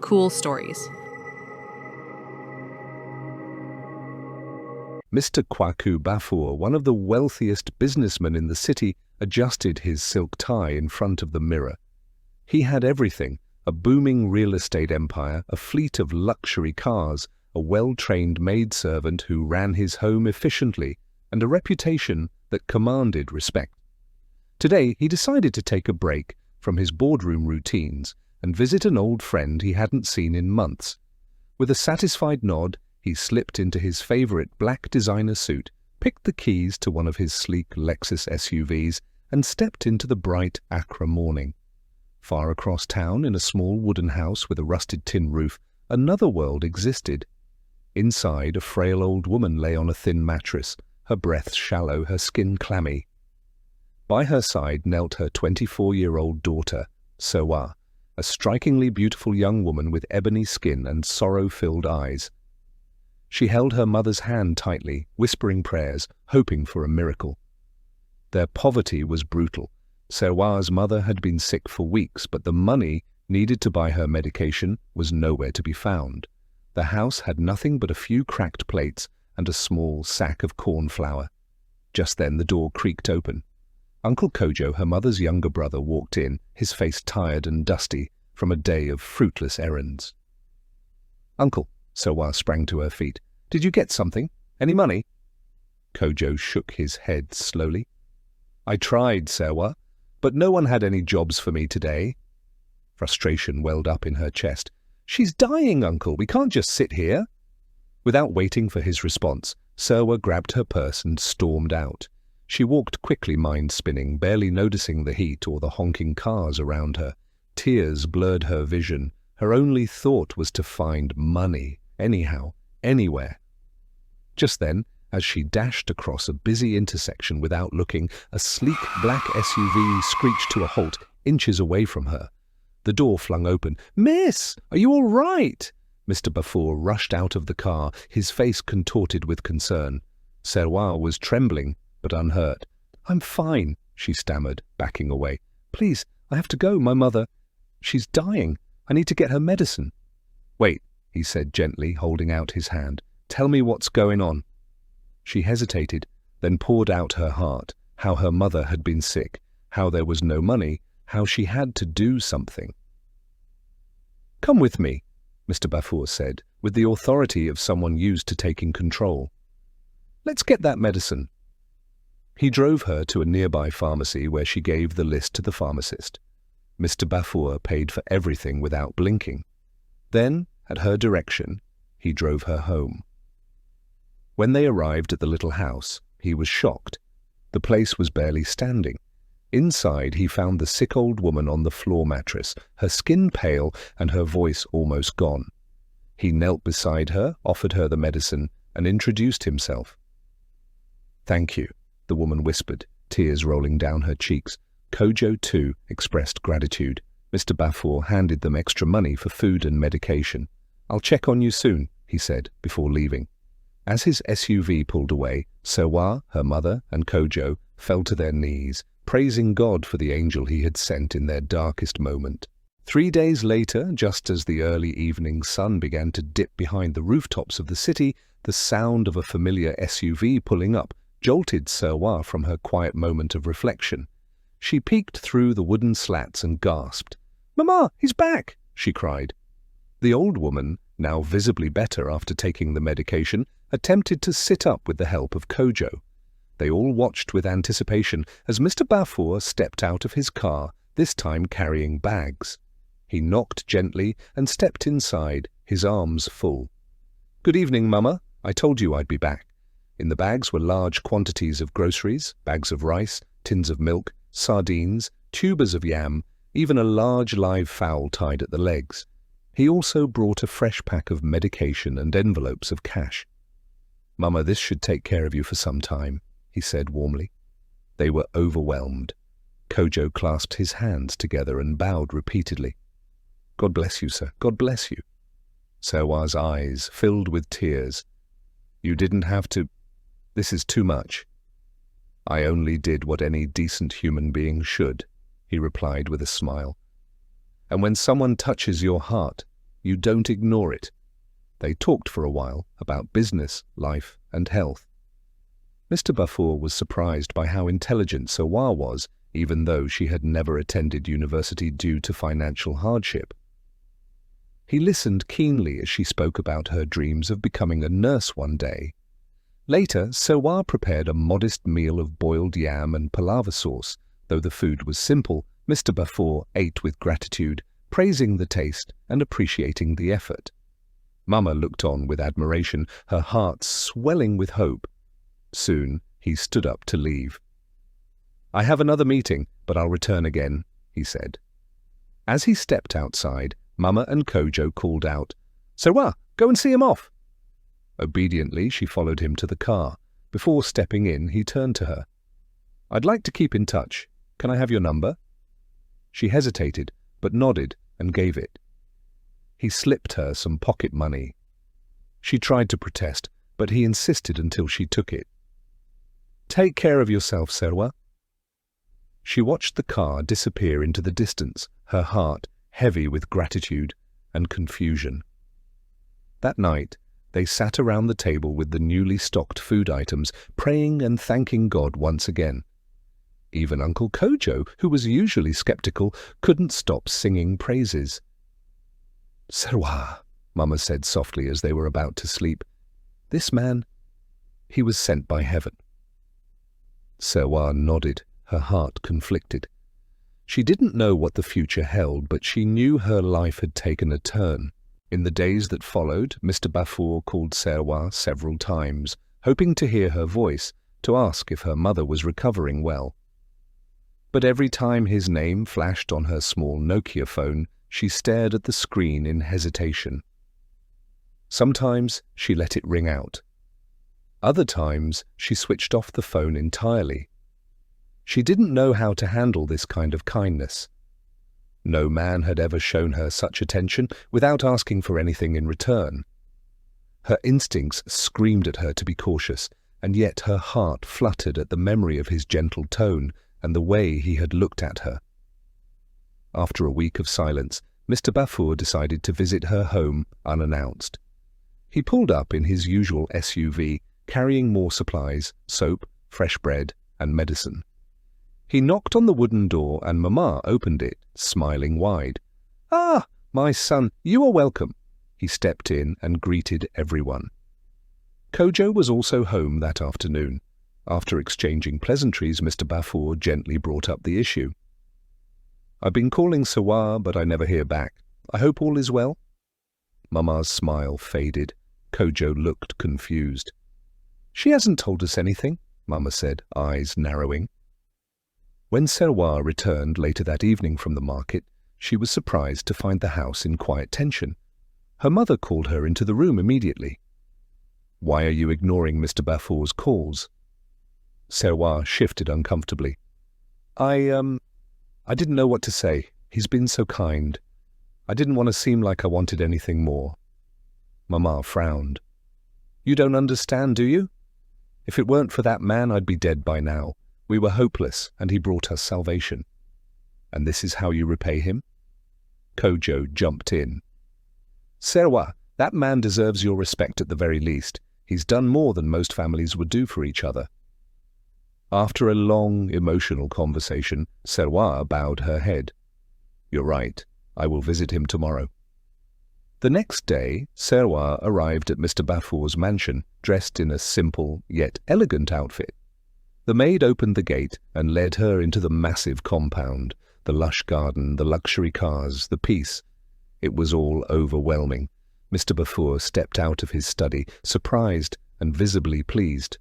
cool stories. Mr. Kwaku Bafur, one of the wealthiest businessmen in the city, adjusted his silk tie in front of the mirror. He had everything: a booming real estate empire, a fleet of luxury cars, a well-trained maidservant who ran his home efficiently, and a reputation that commanded respect. Today, he decided to take a break from his boardroom routines and visit an old friend he hadn't seen in months. With a satisfied nod, he slipped into his favorite black designer suit, picked the keys to one of his sleek Lexus SUVs, and stepped into the bright Accra morning. Far across town, in a small wooden house with a rusted tin roof, another world existed. Inside, a frail old woman lay on a thin mattress, her breath shallow, her skin clammy. By her side knelt her 24-year-old daughter, Sewa, a strikingly beautiful young woman with ebony skin and sorrow-filled eyes. She held her mother's hand tightly, whispering prayers, hoping for a miracle. Their poverty was brutal. Sewa's mother had been sick for weeks, but the money needed to buy her medication was nowhere to be found. The house had nothing but a few cracked plates and a small sack of corn flour. Just then the door creaked open. Uncle Kojo, her mother's younger brother, walked in, his face tired and dusty from a day of fruitless errands. "Uncle," Sewa sprang to her feet. "Did you get something? Any money?" Kojo shook his head slowly. "I tried, Sewa, but no one had any jobs for me today." Frustration welled up in her chest. "She's dying, Uncle. We can't just sit here." Without waiting for his response, Sewa grabbed her purse and stormed out. She walked quickly, mind-spinning, barely noticing the heat or the honking cars around her. Tears blurred her vision. Her only thought was to find money, anyhow, anywhere. Just then, as she dashed across a busy intersection without looking, a sleek black SUV screeched to a halt inches away from her. The door flung open. "Miss, are you all right?" Mr. Bafur rushed out of the car, his face contorted with concern. Sewa was trembling, but unhurt. "I'm fine," she stammered, backing away. "Please, I have to go. My mother, she's dying. I need to get her medicine." "Wait," he said gently, holding out his hand. "Tell me what's going on." She hesitated, then poured out her heart, how her mother had been sick, how there was no money, how she had to do something. "Come with me," Mr. Bafur said, with the authority of someone used to taking control. "Let's get that medicine." He drove her to a nearby pharmacy where she gave the list to the pharmacist. Mr. Bafur paid for everything without blinking. Then, at her direction, he drove her home. When they arrived at the little house, he was shocked. The place was barely standing. Inside, he found the sick old woman on the floor mattress, her skin pale and her voice almost gone. He knelt beside her, offered her the medicine, and introduced himself. "Thank you," the woman whispered, tears rolling down her cheeks. Kojo, too, expressed gratitude. Mr. Bafur handed them extra money for food and medication. "I'll check on you soon," he said, before leaving. As his SUV pulled away, Sewa, her mother, and Kojo fell to their knees, praising God for the angel he had sent in their darkest moment. 3 days later, just as the early evening sun began to dip behind the rooftops of the city, the sound of a familiar SUV pulling up jolted Sewa from her quiet moment of reflection. She peeked through the wooden slats and gasped. "Mama, he's back!" she cried. The old woman, now visibly better after taking the medication, attempted to sit up with the help of Kojo. They all watched with anticipation as Mr. Bafur stepped out of his car, this time carrying bags. He knocked gently and stepped inside, his arms full. "Good evening, Mama. I told you I'd be back." In the bags were large quantities of groceries, bags of rice, tins of milk, sardines, tubers of yam, even a large live fowl tied at the legs. He also brought a fresh pack of medication and envelopes of cash. "Mama, this should take care of you for some time," he said warmly. They were overwhelmed. Kojo clasped his hands together and bowed repeatedly. "God bless you, sir. God bless you." Sewa's eyes filled with tears. "You didn't have to. This is too much." "I only did what any decent human being should," he replied with a smile. "And when someone touches your heart, You don't ignore it." They talked for a while about business, life, and health. Mr. Bafour was surprised by how intelligent Sawar was, even though she had never attended university due to financial hardship. He listened keenly as she spoke about her dreams of becoming a nurse one day. Later, Sawar prepared a modest meal of boiled yam and palaver sauce. Though the food was simple, Mr. Bafour ate with gratitude, praising the taste and appreciating the effort. Mama looked on with admiration, her heart swelling with hope. Soon, he stood up to leave. "I have another meeting, but I'll return again," he said. As he stepped outside, Mama and Kojo called out, "Sawar, go and see him off." Obediently, she followed him to the car. Before stepping in, he turned to her. "I'd like to keep in touch. Can I have your number?" She hesitated, but nodded and gave it. He slipped her some pocket money. She tried to protest, but he insisted until she took it. "Take care of yourself, Sawar." She watched the car disappear into the distance, her heart heavy with gratitude and confusion. That night, they sat around the table with the newly stocked food items, praying and thanking God once again. Even Uncle Kojo, who was usually skeptical, couldn't stop singing praises. "Sawar," Mama said softly as they were about to sleep, "this man, he was sent by heaven." Sawar nodded, her heart conflicted. She didn't know what the future held, but she knew her life had taken a turn. In the days that followed, Mr. Bafour called Sawar several times, hoping to hear her voice, to ask if her mother was recovering well. But every time his name flashed on her small Nokia phone, she stared at the screen in hesitation. Sometimes she let it ring out. Other times she switched off the phone entirely. She didn't know how to handle this kind of kindness. No man had ever shown her such attention without asking for anything in return. Her instincts screamed at her to be cautious, and yet her heart fluttered at the memory of his gentle tone and the way he had looked at her. After a week of silence, Mr. Bafour decided to visit her home unannounced. He pulled up in his usual SUV, carrying more supplies, soap, fresh bread, and medicine. He knocked on the wooden door and Mama opened it, smiling wide. "Ah, my son, you are welcome." He stepped in and greeted everyone. Kojo was also home that afternoon. After exchanging pleasantries, Mr. Bafour gently brought up the issue. "I've been calling Sawar, but I never hear back. I hope all is well." Mama's smile faded. Kojo looked confused. "She hasn't told us anything," Mama said, eyes narrowing. When Sawar returned later that evening from the market, she was surprised to find the house in quiet tension. Her mother called her into the room immediately. "Why are you ignoring Mr. Bafour's calls?" Sawar shifted uncomfortably. I didn't know what to say. He's been so kind. I didn't want to seem like I wanted anything more." Mama frowned. "You don't understand, do you? If it weren't for that man, I'd be dead by now. We were hopeless, and he brought us salvation. And this is how you repay him?" Kojo jumped in. "Sawar, that man deserves your respect at the very least. He's done more than most families would do for each other." After a long, emotional conversation, Sawar bowed her head. "You're right. I will visit him tomorrow." The next day, Sawar arrived at Mr. Bafour's mansion, dressed in a simple yet elegant outfit. The maid opened the gate and led her into the massive compound, the lush garden, the luxury cars, the peace. It was all overwhelming. Mr. Bafour stepped out of his study, surprised and visibly pleased.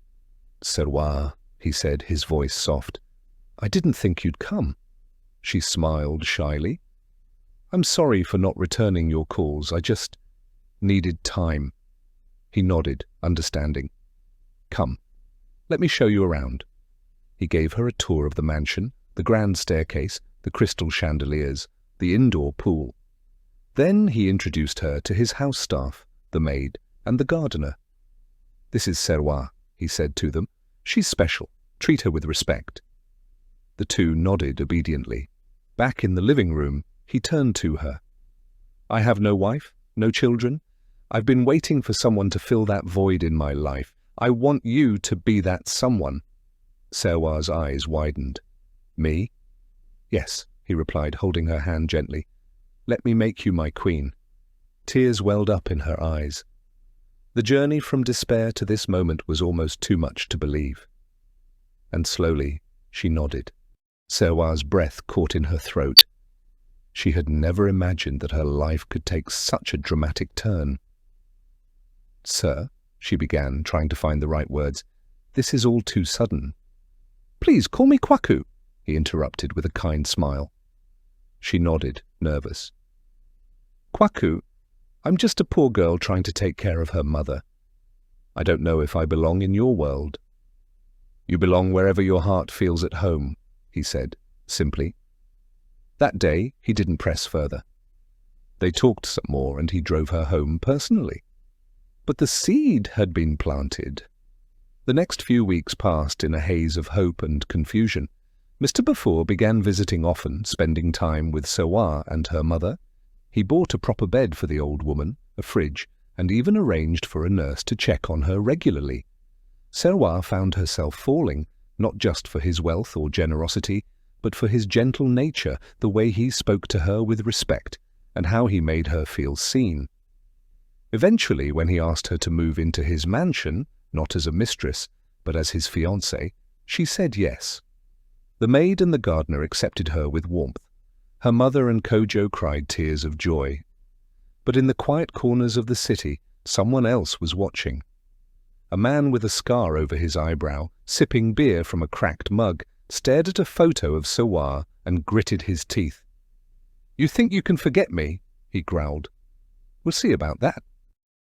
"Sawar," he said, his voice soft, "I didn't think you'd come." She smiled shyly. "I'm sorry for not returning your calls. I just needed time." He nodded, understanding. "Come, let me show you around." He gave her a tour of the mansion, the grand staircase, the crystal chandeliers, the indoor pool. Then he introduced her to his house staff, the maid, and the gardener. "This is Sawar," he said to them. "She's special. Treat her with respect." The two nodded obediently. Back in the living room, he turned to her. "I have no wife, No children? I've been waiting for someone to fill that void in my life. I want you to be that someone." Serwa's eyes widened. "Me?" "Yes," he replied, holding her hand gently. "Let me make you my queen." Tears welled up in her eyes. The journey from despair to this moment was almost too much to believe. And slowly she nodded. Serwa's breath caught in her throat. She had never imagined that her life could take such a dramatic turn. "Sir," she began, trying to find the right words, "this is all too sudden." "Please call me Kwaku," he interrupted with a kind smile. She nodded, nervous. "Kwaku, I'm just a poor girl trying to take care of her mother. I don't know if I belong in your world." "You belong wherever your heart feels at home," he said, simply. That day, he didn't press further. They talked some more, and he drove her home personally. But the seed had been planted. The next few weeks passed in a haze of hope and confusion. Mr. Bafour began visiting often, spending time with Serwa and her mother. He bought a proper bed for the old woman, a fridge, and even arranged for a nurse to check on her regularly. Serwa found herself falling, not just for his wealth or generosity, but for his gentle nature, the way he spoke to her with respect, and how he made her feel seen. Eventually, when he asked her to move into his mansion, not as a mistress, but as his fiancée, she said yes. The maid and the gardener accepted her with warmth. Her mother and Kojo cried tears of joy. But in the quiet corners of the city, someone else was watching. A man with a scar over his eyebrow, sipping beer from a cracked mug, stared at a photo of Serwa and gritted his teeth. "You think you can forget me?" he growled. "We'll see about that."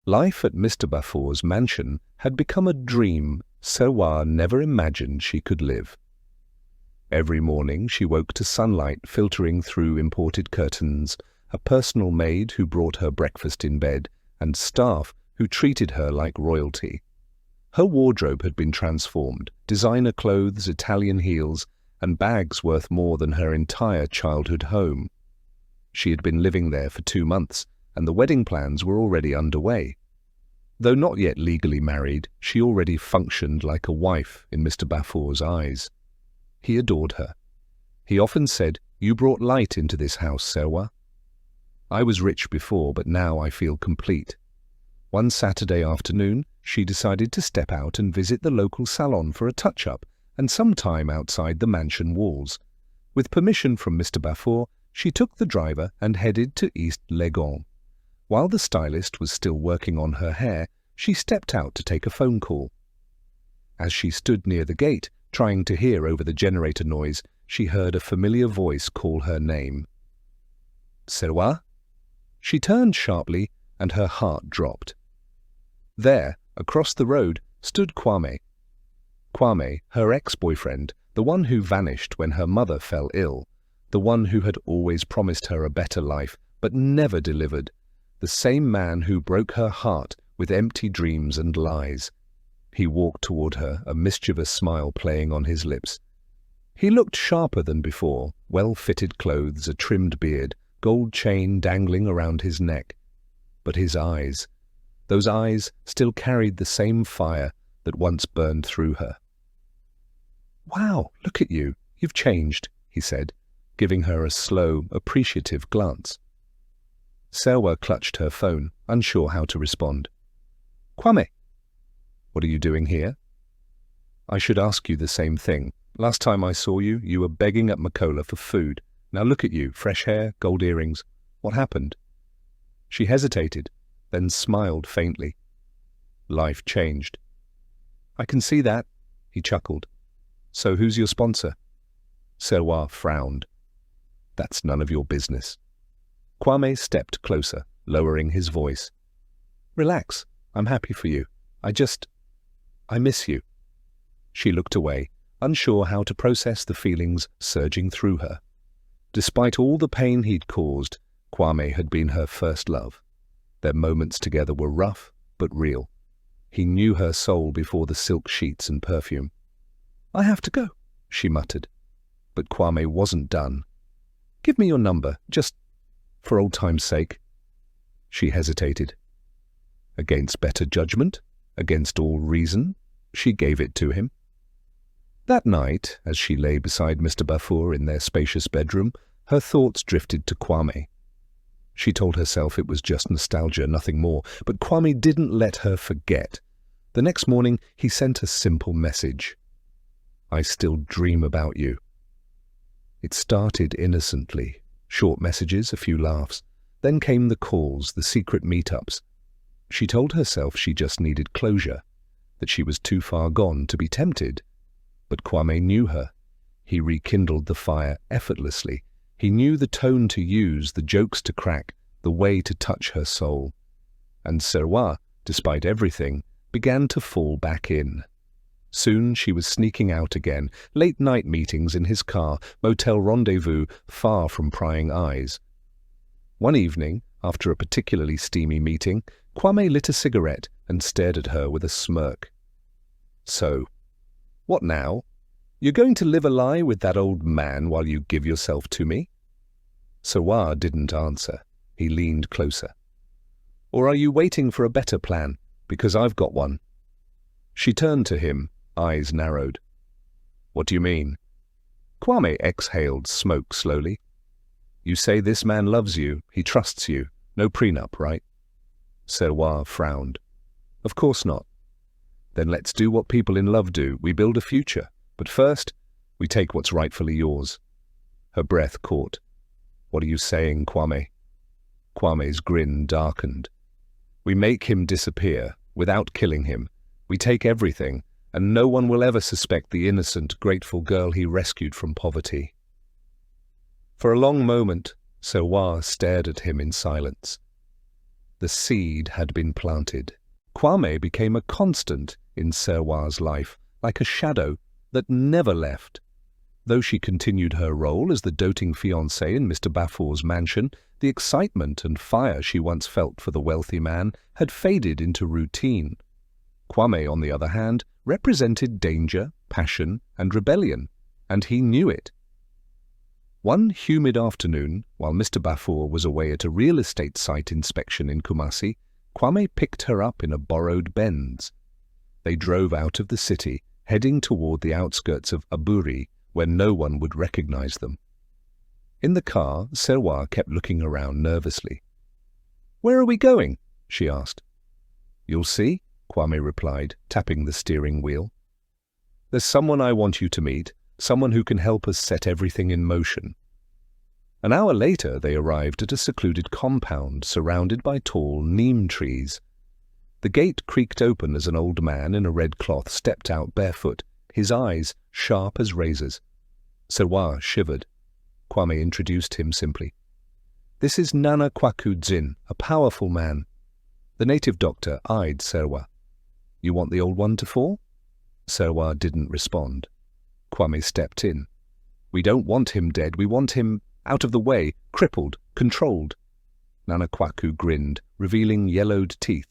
Life at Mr. Bafour's mansion had become a dream Serwa never imagined she could live. Every morning she woke to sunlight filtering through imported curtains, a personal maid who brought her breakfast in bed, and staff who treated her like royalty. Her wardrobe had been transformed, designer clothes, Italian heels, and bags worth more than her entire childhood home. She had been living there for 2 months, and the wedding plans were already underway. Though not yet legally married, she already functioned like a wife in Mr. Bafour's eyes. He adored her. He often said, "You brought light into this house, Serwa. I was rich before, but now I feel complete." One Saturday afternoon, she decided to step out and visit the local salon for a touch-up and some time outside the mansion walls. With permission from Mr. Bafour, she took the driver and headed to East Legon. While the stylist was still working on her hair, she stepped out to take a phone call. As she stood near the gate, trying to hear over the generator noise, she heard a familiar voice call her name. "Serwa?" She turned sharply, and her heart dropped. There, across the road, stood Kwame. Kwame, her ex-boyfriend, the one who vanished when her mother fell ill, the one who had always promised her a better life, but never delivered, the same man who broke her heart with empty dreams and lies. He walked toward her, a mischievous smile playing on his lips. He looked sharper than before, well-fitted clothes, a trimmed beard, gold chain dangling around his neck. But his eyes, those eyes still carried the same fire that once burned through her. "Wow, look at you. You've changed," he said, giving her a slow, appreciative glance. Serwa clutched her phone, unsure how to respond. "Kwame." "What are you doing here?" "I should ask you the same thing. Last time I saw you, you were begging at Makola for food. Now look at you, fresh hair, gold earrings. What happened?" She hesitated, then smiled faintly. "Life changed." "I can see that," he chuckled. "So who's your sponsor?" Serwa frowned. "That's none of your business." Kwame stepped closer, lowering his voice. "Relax. I'm happy for you. I miss you." She looked away, unsure how to process the feelings surging through her. Despite all the pain he'd caused, Kwame had been her first love. Their moments together were rough, but real. He knew her soul before the silk sheets and perfume. "I have to go," she muttered. But Kwame wasn't done. "Give me your number, just for old time's sake." She hesitated. Against better judgment, against all reason, she gave it to him. That night, as she lay beside Mr. Bafour in their spacious bedroom, her thoughts drifted to Kwame. She told herself it was just nostalgia, nothing more, but Kwame didn't let her forget. The next morning, he sent a simple message. "I still dream about you." It started innocently. Short messages, a few laughs. Then came the calls, the secret meetups. She told herself she just needed closure, that she was too far gone to be tempted. But Kwame knew her. He rekindled the fire effortlessly. He knew the tone to use, the jokes to crack, the way to touch her soul. And Serwa, despite everything, began to fall back in. Soon she was sneaking out again, late-night meetings in his car, motel rendezvous far from prying eyes. One evening, after a particularly steamy meeting, Kwame lit a cigarette and stared at her with a smirk. "So, what now? You're going to live a lie with that old man while you give yourself to me?" Serwa didn't answer. He leaned closer. "Or are you waiting for a better plan? Because I've got one." She turned to him, eyes narrowed. "What do you mean?" Kwame exhaled smoke slowly. "You say this man loves you, he trusts you. No prenup, right?" Serwa frowned. "Of course not." "Then let's do what people in love do. We build a future. But first, we take what's rightfully yours." Her breath caught. "What are you saying, Kwame?" Kwame's grin darkened. "We make him disappear, without killing him. We take everything, and no one will ever suspect the innocent, grateful girl he rescued from poverty." For a long moment, Serwa stared at him in silence. The seed had been planted. Kwame became a constant in Serwa's life, like a shadow that never left. Though she continued her role as the doting fiancée in Mr. Bafour's mansion, the excitement and fire she once felt for the wealthy man had faded into routine. Kwame, on the other hand, represented danger, passion, and rebellion, and he knew it. One humid afternoon, while Mr. Bafour was away at a real estate site inspection in Kumasi, Kwame picked her up in a borrowed Benz. They drove out of the city, heading toward the outskirts of Aburi, where no one would recognize them. In the car, Serwa kept looking around nervously. "Where are we going?" she asked. "You'll see," Kwame replied, tapping the steering wheel. "There's someone I want you to meet, someone who can help us set everything in motion." An hour later, they arrived at a secluded compound surrounded by tall neem trees. The gate creaked open as an old man in a red cloth stepped out barefoot, his eyes sharp as razors. Serwa shivered. Kwame introduced him simply. "This is Nana Kwaku Dzin, a powerful man." The native doctor eyed Serwa. "You want the old one to fall?" Serwa didn't respond. Kwame stepped in. "We don't want him dead, we want him out of the way, crippled, controlled." Nana Kwaku grinned, revealing yellowed teeth.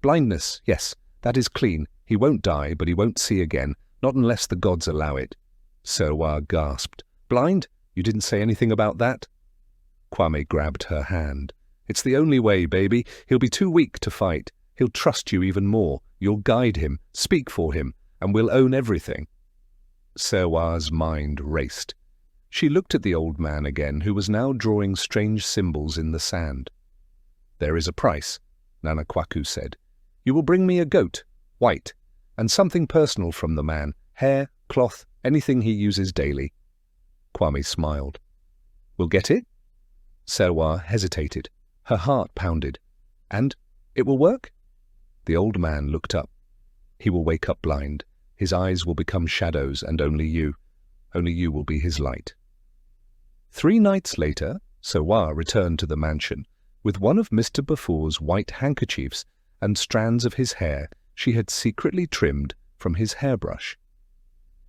"Blindness, yes, that is clean. He won't die, but he won't see again, not unless the gods allow it." Serwa gasped. "Blind? You didn't say anything about that?" Kwame grabbed her hand. "It's the only way, baby. He'll be too weak to fight. He'll trust you even more. You'll guide him, speak for him, and we'll own everything." Serwa's mind raced. She looked at the old man again, who was now drawing strange symbols in the sand. "There is a price," Nana Kwaku said. "You will bring me a goat, white, and something personal from the man, hair, cloth, anything he uses daily." Kwame smiled. "We'll get it?" Serwa hesitated. Her heart pounded. "And it will work?" The old man looked up. "He will wake up blind. His eyes will become shadows, and only you will be his light." 3 nights later, Serwa returned to the mansion. With one of Mr. Bafour's white handkerchiefs and strands of his hair she had secretly trimmed from his hairbrush.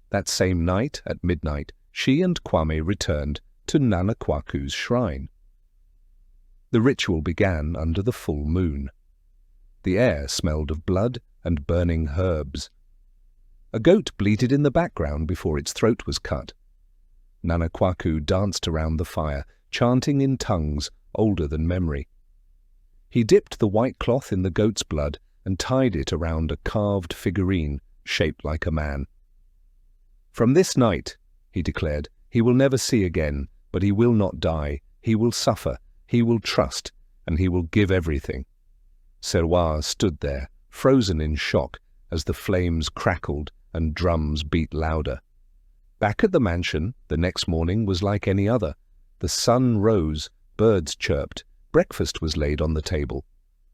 That same night, at midnight, she and Kwame returned to Nana Kwaku's shrine. The ritual began under the full moon. The air smelled of blood and burning herbs. A goat bleated in the background before its throat was cut. Nana Kwaku danced around the fire, chanting in tongues older than memory. He dipped the white cloth in the goat's blood and tied it around a carved figurine shaped like a man. "From this night," he declared, "he will never see again, but he will not die. He will suffer, he will trust, and he will give everything." Serwa stood there, frozen in shock, as the flames crackled and drums beat louder. Back at the mansion, the next morning was like any other. The sun rose, birds chirped, breakfast was laid on the table.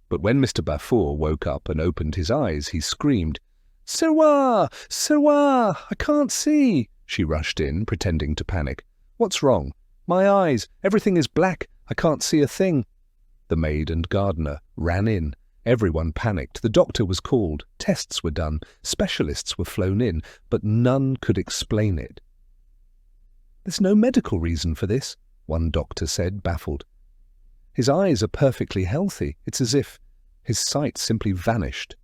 But when Mr. Bafour woke up and opened his eyes, he screamed, "Serwa! Serwa! I can't see!" She rushed in, pretending to panic. "What's wrong?" "My eyes! Everything is black! I can't see a thing!" The maid and gardener ran in. Everyone panicked. The doctor was called. Tests were done. Specialists were flown in, but none could explain it. "There's no medical reason for this," one doctor said, baffled. "His eyes are perfectly healthy. It's as if his sight simply vanished."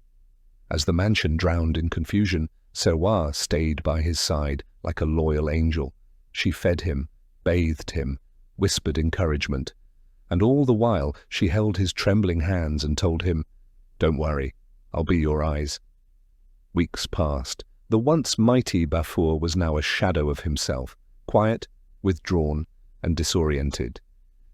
As the mansion drowned in confusion, Serwa stayed by his side like a loyal angel. She fed him, bathed him, whispered encouragement, and all the while she held his trembling hands and told him, "Don't worry, I'll be your eyes." Weeks passed. The once mighty Bafour was now a shadow of himself, quiet, withdrawn, and disoriented.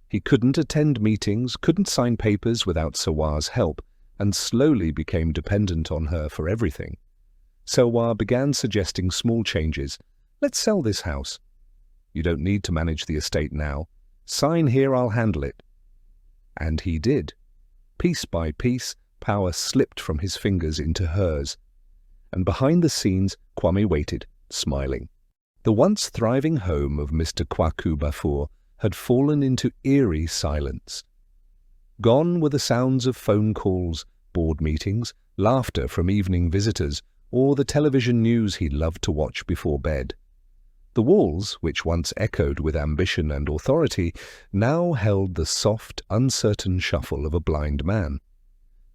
He couldn't attend meetings, couldn't sign papers without Serwa's help, and slowly became dependent on her for everything. Serwa began suggesting small changes. "Let's sell this house." "You don't need to manage the estate now. Sign here, I'll handle it." And he did. Piece by piece, power slipped from his fingers into hers. And behind the scenes, Kwame waited, smiling. The once thriving home of Mr. Kwaku Bafour had fallen into eerie silence. Gone were the sounds of phone calls, board meetings, laughter from evening visitors, or the television news he loved to watch before bed. The walls, which once echoed with ambition and authority, now held the soft, uncertain shuffle of a blind man.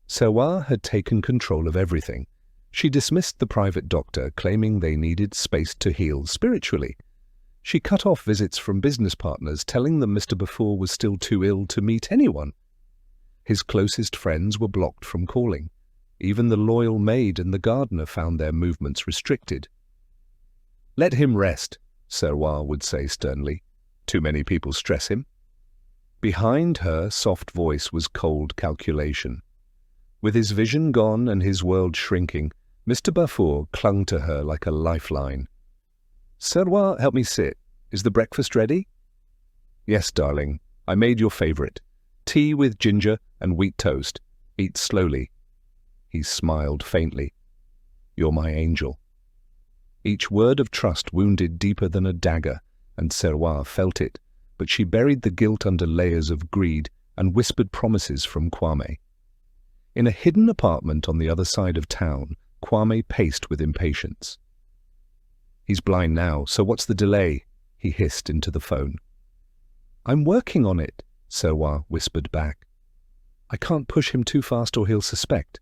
Serwa had taken control of everything. She dismissed the private doctor, claiming they needed space to heal spiritually. She cut off visits from business partners, telling them Mr. Bafour was still too ill to meet anyone. His closest friends were blocked from calling. Even the loyal maid and the gardener found their movements restricted. "Let him rest," Serwa would say sternly. "Too many people stress him." Behind her soft voice was cold calculation. With his vision gone and his world shrinking, Mr. Bafour clung to her like a lifeline. "Serwa, help me sit. Is the breakfast ready?" "Yes, darling. I made your favorite. Tea with ginger and wheat toast. Eat slowly." He smiled faintly. "You're my angel." Each word of trust wounded deeper than a dagger, and Serwa felt it, but she buried the guilt under layers of greed and whispered promises from Kwame. In a hidden apartment on the other side of town, Kwame paced with impatience. "He's blind now, so what's the delay?" he hissed into the phone. "I'm working on it," Serwa whispered back. "I can't push him too fast or he'll suspect."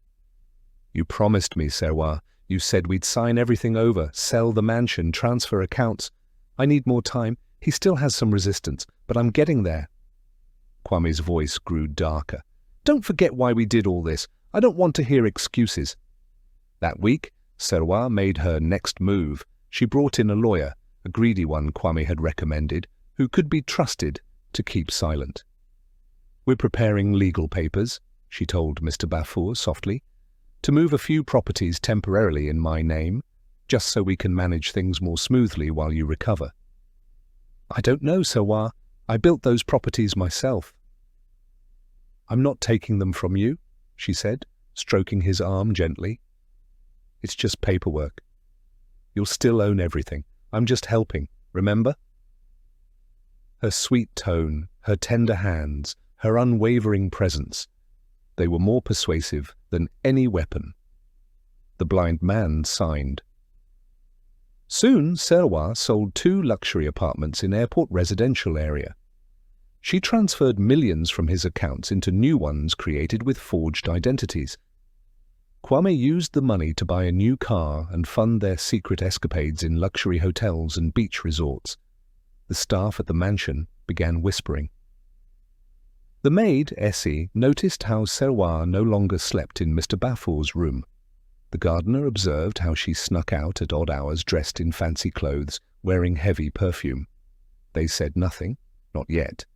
"You promised me, Serwa. You said we'd sign everything over, sell the mansion, transfer accounts. I need more time. He still has some resistance, but I'm getting there." Kwame's voice grew darker. "Don't forget why we did all this. I don't want to hear excuses." That week, Serwa made her next move. She brought in a lawyer, a greedy one Kwame had recommended, who could be trusted to keep silent. "We're preparing legal papers," she told Mr. Bafour softly, "to move a few properties temporarily in my name, just so we can manage things more smoothly while you recover." "I don't know, Serwa. I built those properties myself." "I'm not taking them from you," she said, stroking his arm gently. "It's just paperwork. You'll still own everything. I'm just helping, remember?" Her sweet tone, her tender hands, her unwavering presence, they were more persuasive than any weapon. The blind man signed. Soon, Serwa sold 2 luxury apartments in airport residential area. She transferred millions from his accounts into new ones created with forged identities. Kwame used the money to buy a new car and fund their secret escapades in luxury hotels and beach resorts. The staff at the mansion began whispering. The maid, Essie, noticed how Serwa no longer slept in Mr. Bafor's room. The gardener observed how she snuck out at odd hours dressed in fancy clothes, wearing heavy perfume. They said nothing, not yet.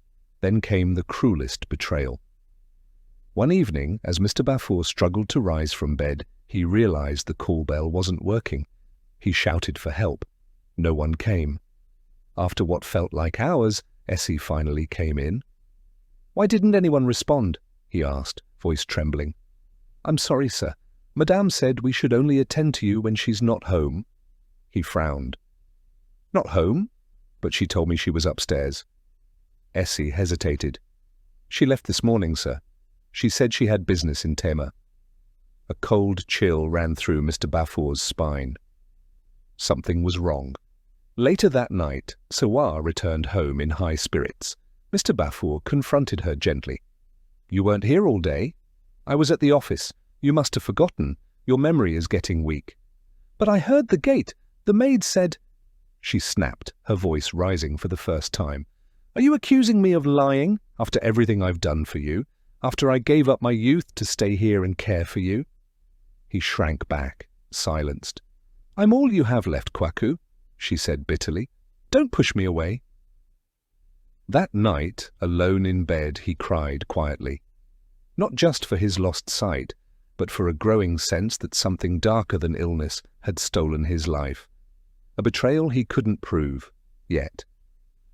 Then came the cruelest betrayal. One evening, as Mr. Bafor struggled to rise from bed, he realized the call bell wasn't working. He shouted for help. No one came. After what felt like hours, Essie finally came in. "Why didn't anyone respond?" he asked, voice trembling. "I'm sorry, sir. Madame said we should only attend to you when she's not home." He frowned. "Not home? But she told me she was upstairs." Essie hesitated. "She left this morning, sir. She said she had business in Tema." A cold chill ran through Mr. Bafor's spine. Something was wrong. Later that night, Serwa returned home in high spirits. Mr. Bafor confronted her gently. "You weren't here all day." "I was at the office. You must have forgotten. Your memory is getting weak." "But I heard the gate. The maid said—" She snapped, her voice rising for the first time. "Are you accusing me of lying after everything I've done for you? After I gave up my youth to stay here and care for you?" He shrank back, silenced. "I'm all you have left, Kwaku," she said bitterly. "Don't push me away." That night, alone in bed, he cried quietly. Not just for his lost sight, but for a growing sense that something darker than illness had stolen his life. A betrayal he couldn't prove, yet.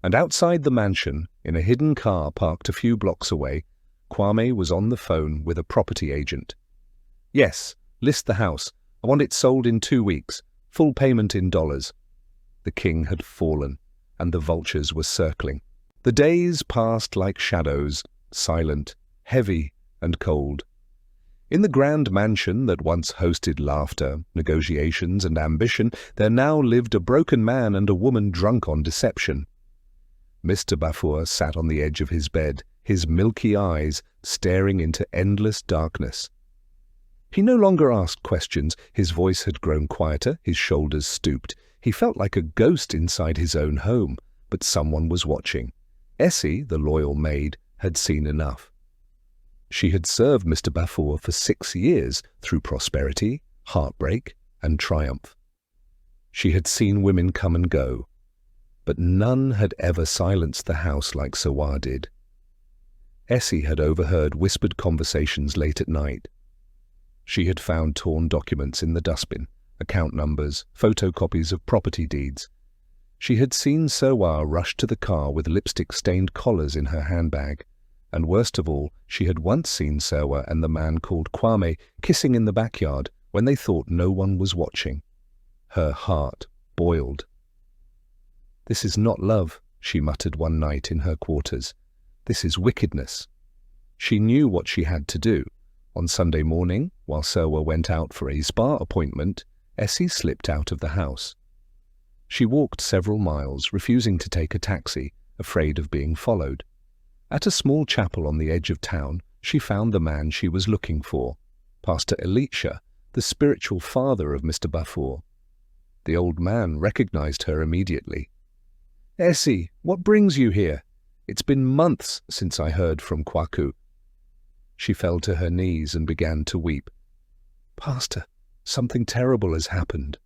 And outside the mansion, in a hidden car parked a few blocks away, Kwame was on the phone with a property agent. "Yes, list the house. I want it sold in 2 weeks. Full payment in dollars." The king had fallen, and the vultures were circling. The days passed like shadows, silent, heavy, and cold. In the grand mansion that once hosted laughter, negotiations, and ambition, there now lived a broken man and a woman drunk on deception. Mr. Bafor sat on the edge of his bed, his milky eyes staring into endless darkness. He no longer asked questions. His voice had grown quieter, his shoulders stooped. He felt like a ghost inside his own home, but someone was watching. Essie, the loyal maid, had seen enough. She had served Mr. Bafor for 6 years through prosperity, heartbreak, and triumph. She had seen women come and go, but none had ever silenced the house like Serwa did. Essie had overheard whispered conversations late at night. She had found torn documents in the dustbin, account numbers, photocopies of property deeds. She had seen Serwa rush to the car with lipstick-stained collars in her handbag. And worst of all, she had once seen Serwa and the man called Kwame kissing in the backyard when they thought no one was watching. Her heart boiled. "This is not love," she muttered one night in her quarters. "This is wickedness." She knew what she had to do. On Sunday morning, while Serwa went out for a spa appointment, Essie slipped out of the house. She walked several miles, refusing to take a taxi, afraid of being followed. At a small chapel on the edge of town, she found the man she was looking for, Pastor Elisha, the spiritual father of Mr. Bafor. The old man recognized her immediately. "Essie, what brings you here? It's been months since I heard from Kwaku." She fell to her knees and began to weep. "Pastor, something terrible has happened."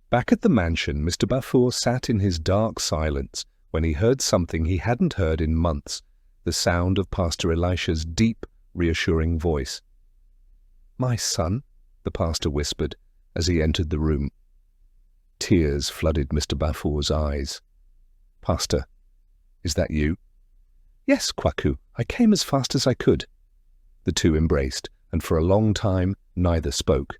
Back at the mansion, Mr. Bafor sat in his dark silence when he heard something he hadn't heard in months, the sound of Pastor Elisha's deep, reassuring voice. "My son," the pastor whispered as he entered the room. Tears flooded Mr. Bafor's eyes. "Pastor, is that you?" "Yes, Kwaku, I came as fast as I could." The two embraced, and for a long time neither spoke.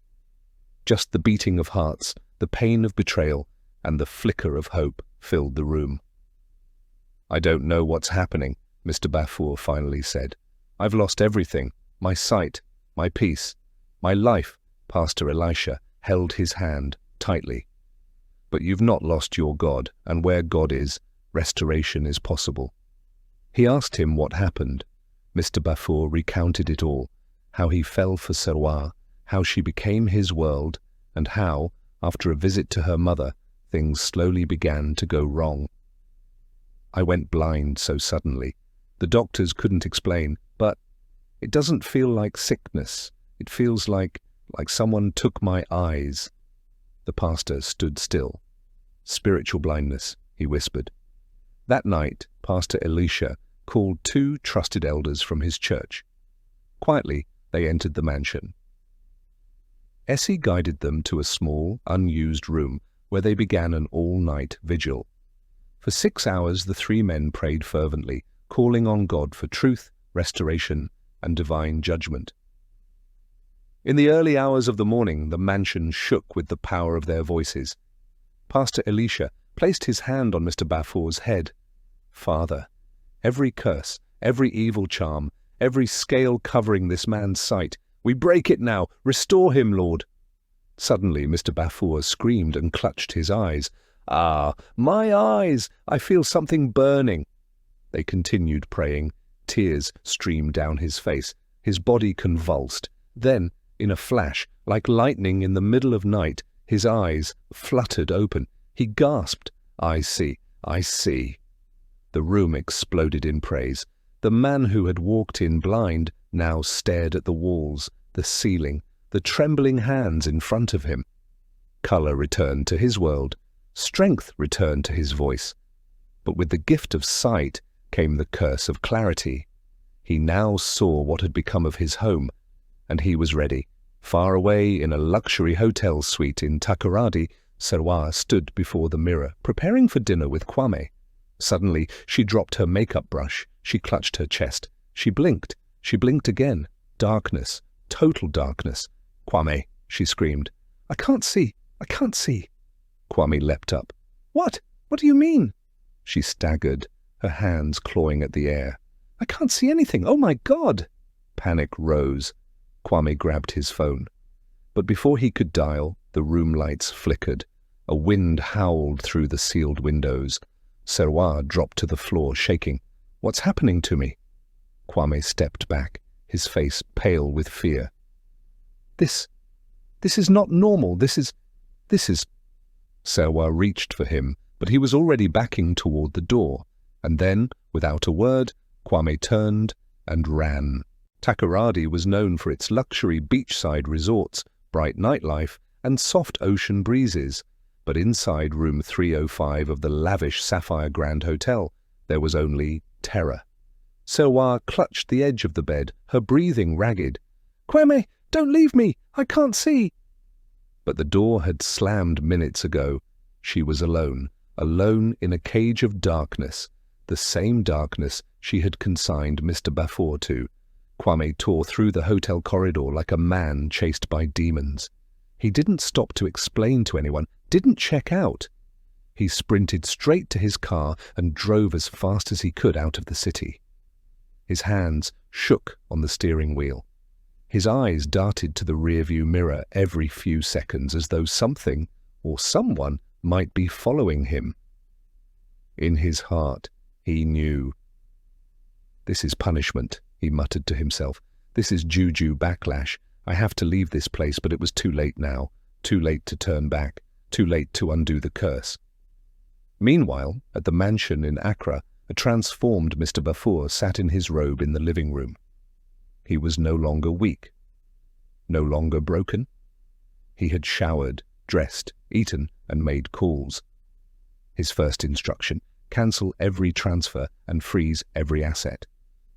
Just the beating of hearts, the pain of betrayal, and the flicker of hope filled the room. "I don't know what's happening," Mr. Bafor finally said. "I've lost everything, my sight, my peace, my life." Pastor Elisha held his hand tightly. "But you've not lost your God, and where God is, restoration is possible." He asked him what happened. Mr. Bafor recounted it all, how he fell for Serwa, how she became his world, and how, after a visit to her mother, things slowly began to go wrong. "I went blind so suddenly. The doctors couldn't explain, but it doesn't feel like sickness. It feels like someone took my eyes. The pastor stood still. Spiritual blindness, he whispered. That night, Pastor Elisha called 2 trusted elders from his church. Quietly, they entered the mansion. Essie guided them to a small, unused room where they began an all-night vigil. For 6 hours, the 3 men prayed fervently, calling on God for truth, restoration, and divine judgment. In the early hours of the morning, the mansion shook with the power of their voices. Pastor Elisha placed his hand on Mr. Bafour's head. Father, every curse, every evil charm, every scale covering this man's sight, we break it now. Restore him, Lord. Suddenly, Mr. Bafour screamed and clutched his eyes. Ah, my eyes! I feel something burning. They continued praying. Tears streamed down his face. His body convulsed. Then, in a flash, like lightning in the middle of night, his eyes fluttered open. He gasped, I see, I see. The room exploded in praise. The man who had walked in blind now stared at the walls, the ceiling, the trembling hands in front of him. Color returned to his world. Strength returned to his voice. But with the gift of sight came the curse of clarity. He now saw what had become of his home, and he was ready. Far away in a luxury hotel suite in Takoradi, Serwa stood before the mirror, preparing for dinner with Kwame. Suddenly, she dropped her makeup brush. She clutched her chest. She blinked. She blinked again. Darkness. Total darkness. Kwame, she screamed. I can't see. I can't see. Kwame leapt up. What? What do you mean? She staggered, her hands clawing at the air. I can't see anything. Oh, my God! Panic rose. Kwame grabbed his phone. But before he could dial, the room lights flickered. A wind howled through the sealed windows. Serwa dropped to the floor, shaking. What's happening to me? Kwame stepped back, his face pale with fear. This is not normal. This is... Serwa reached for him, but he was already backing toward the door. And then, without a word, Kwame turned and ran. Takoradi was known for its luxury beachside resorts, bright nightlife, and soft ocean breezes. But inside room 305 of the lavish Sapphire Grand Hotel, there was only terror. Serwa clutched the edge of the bed, her breathing ragged. Kwame, don't leave me! I can't see! But the door had slammed minutes ago. She was alone, alone in a cage of darkness, the same darkness she had consigned Mr. Bafour to. Kwame tore through the hotel corridor like a man chased by demons. He didn't stop to explain to anyone, didn't check out. He sprinted straight to his car and drove as fast as he could out of the city. His hands shook on the steering wheel. His eyes darted to the rearview mirror every few seconds as though something or someone might be following him. In his heart, he knew. This is punishment, he muttered to himself. This is juju backlash. I have to leave this place, but it was too late now. Too late to turn back. Too late to undo the curse. Meanwhile, at the mansion in Accra, a transformed Mr. Bafour sat in his robe in the living room. He was no longer weak, no longer broken. He had showered, dressed, eaten, and made calls. His first instruction, cancel every transfer and freeze every asset.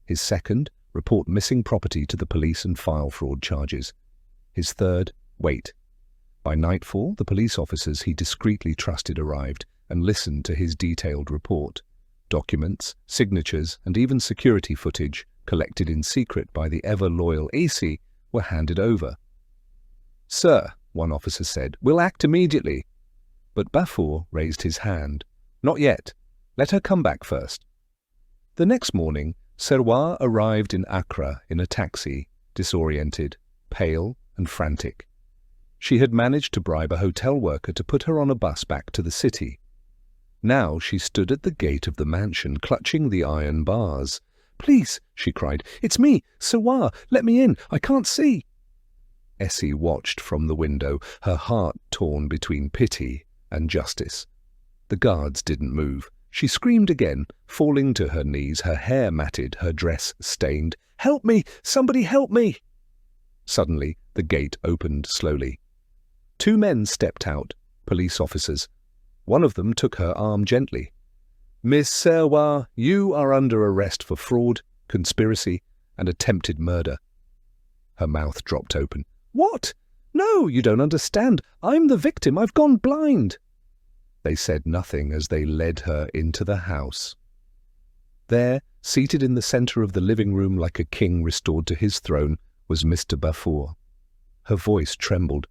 His second, report missing property to the police and file fraud charges. His third, wait. By nightfall, the police officers he discreetly trusted arrived and listened to his detailed report. Documents, signatures, and even security footage, collected in secret by the ever-loyal AC, were handed over. Sir, one officer said, we'll act immediately. But Bafour raised his hand. Not yet. Let her come back first. The next morning, Serwa arrived in Accra in a taxi, disoriented, pale, and frantic. She had managed to bribe a hotel worker to put her on a bus back to the city. Now she stood at the gate of the mansion, clutching the iron bars. Please, she cried, it's me, Serwa, let me in, I can't see. Essie watched from the window, her heart torn between pity and justice. The guards didn't move. She screamed again, falling to her knees, her hair matted, her dress stained. "Help me! Somebody help me!" Suddenly, the gate opened slowly. 2 men stepped out, police officers. One of them took her arm gently. "Miss Serwa, you are under arrest for fraud, conspiracy, and attempted murder." Her mouth dropped open. "What? No, you don't understand. I'm the victim. I've gone blind." They said nothing as they led her into the house. There, seated in the center of the living room like a king restored to his throne, was Mr. Bafour. Her voice trembled.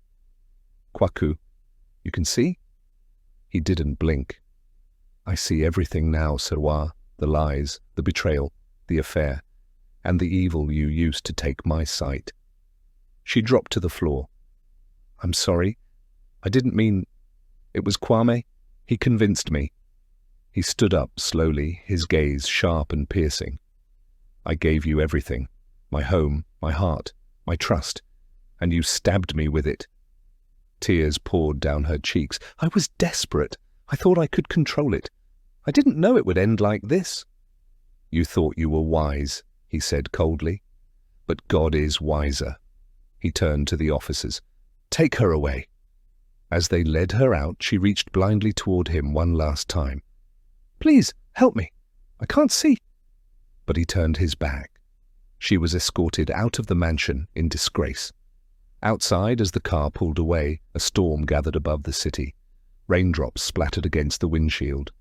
"Kwaku, you can see?" He didn't blink. "I see everything now, Serwa, the lies, the betrayal, the affair, and the evil you used to take my sight." She dropped to the floor. "I'm sorry. I didn't mean... It was Kwame. He convinced me." He stood up slowly, his gaze sharp and piercing. "I gave you everything. My home, my heart, my trust, and you stabbed me with it." Tears poured down her cheeks. "I was desperate. I thought I could control it. I didn't know it would end like this." "You thought you were wise," he said coldly. "But God is wiser." He turned to the officers. "Take her away." As they led her out, she reached blindly toward him one last time. "Please, help me. I can't see." But he turned his back. She was escorted out of the mansion in disgrace. Outside, as the car pulled away, a storm gathered above the city. Raindrops splattered against the windshield.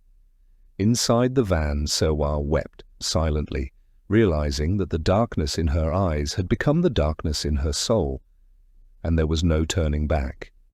Inside the van, Serwa wept silently, realizing that the darkness in her eyes had become the darkness in her soul, and there was no turning back.